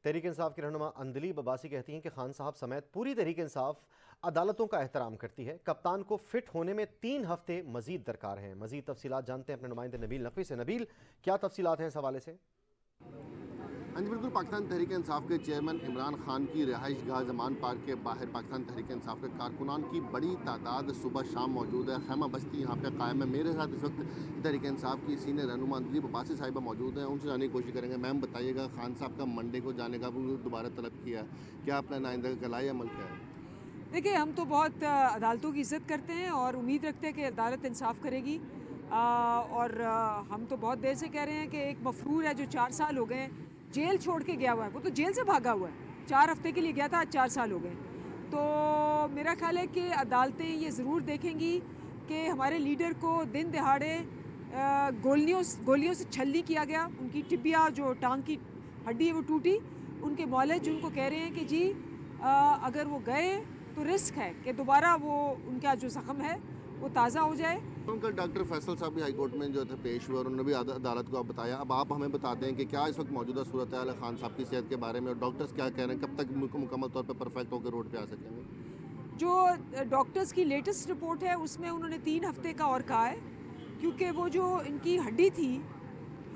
तहरीक इंसाफ की रहनुमा अंदलीब अब्बासी कहती हैं कि खान साहब समेत पूरी तहरीक इंसाफ अदालतों का एहतराम करती है। कप्तान को फिट होने में 3 हफ्ते मजीद दरकार हैं। मजीद तफसीलात जानते हैं अपने नुमाइंदे नबील नकवी से। नबील, क्या तफसीलात हैं इस हवाले से? हाँ जी बिल्कुल। पाकिस्तान तहरीक इंसाफ के चेयरमैन इमरान खान की रिहाइश गाह जमान पार्क के बाहर पाकिस्तान तहरीक इंसाफ के कारकुनान की बड़ी तादाद सुबह शाम मौजूद है। खैमा बस्ती यहाँ पे कायम है। मेरे साथ इस वक्त तहरीक इंसाफ की सीनियर रहनुमा अंदलीब अब्बासी साहिबा मौजूद हैं। उनसे जानने की कोशिश करेंगे। मैम बताइएगा, खान साहब का मंडे को जाने का दोबारा तलब किया, क्या अपना नाइंदा का कलाई अमल क्या है? देखिए, हम तो बहुत अदालतों की इज़्ज़त करते हैं और उम्मीद रखते हैं कि अदालत इंसाफ करेगी। हम तो बहुत देर से कह रहे हैं कि एक मफरूर है जो 4 साल हो गए जेल छोड़ के गया हुआ है। वो तो जेल से भागा हुआ है, 4 हफ्ते के लिए गया था, आज 4 साल हो गए। तो मेरा ख्याल है कि अदालतें ये ज़रूर देखेंगी कि हमारे लीडर को दिन दहाड़े गोलियों से छलनी किया गया, उनकी टिबिया जो टांग की हड्डी है वो टूटी। उनके मौलज उनको कह रहे हैं कि जी अगर वो गए तो रिस्क है कि दोबारा वो उनका जो ज़ख्म है वो ताज़ा हो जाए। उनका डॉक्टर फैसल साहब भी हाई कोर्ट में जो थे पेश हुए और उन्होंने भी अदालत को आप बताया। अब आप हमें बता दें कि क्या इस वक्त मौजूदा सूरत हाल है खान साहब की सेहत के बारे में, और डॉक्टर्स क्या कह रहे हैं, कब तक मुकम्मल तौर पर परफेक्ट होकर रोड पे आ सकेंगे? जो डॉक्टर्स की लेटेस्ट रिपोर्ट है उसमें उन्होंने 3 हफ्ते का और कहा है, क्योंकि वो जो इनकी हड्डी थी,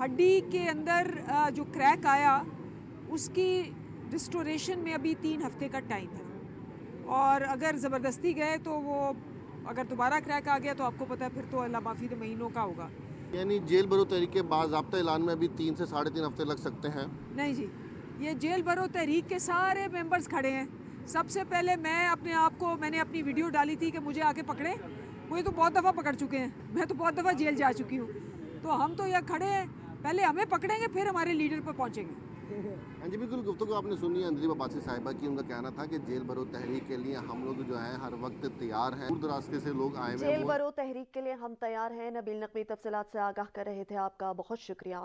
हड्डी के अंदर जो क्रैक आया उसकी रिस्टोरेशन में अभी 3 हफ्ते का टाइम है। और अगर ज़बरदस्ती गए तो वो अगर दोबारा क्रैक आ गया तो आपको पता है फिर तो अल्लाह माफ़ी तो महीनों का होगा। यानी जेल भरो तहरीक के बाज़ाब्ता ऐलान में अभी 3 से 3.5 हफ्ते लग सकते हैं? नहीं जी, ये जेल भरो तहरीक के सारे मेंबर्स खड़े हैं। सबसे पहले मैंने अपनी वीडियो डाली थी कि मुझे आके पकड़े। मुझे तो बहुत दफ़ा पकड़ चुके हैं, मैं तो बहुत दफ़ा जेल जा चुकी हूँ। तो हम तो यहाँ खड़े हैं, पहले हमें पकड़ेंगे फिर हमारे लीडर पर पहुँचेंगे। हाँ जी बिल्कुल। गुफ्तगू आपने सुनी अंदलीब अब्बासी साहिबा की। उनका कहना था कि जेल भरो तहरीक के लिए हम लोग जो हैं हर वक्त तैयार हैं। दूर दराज से लोग आए हुए हैं। जेल भरो तहरीक के लिए हम तैयार हैं। नबील नकवी तफसीलात से आगाह कर रहे थे। आपका बहुत शुक्रिया।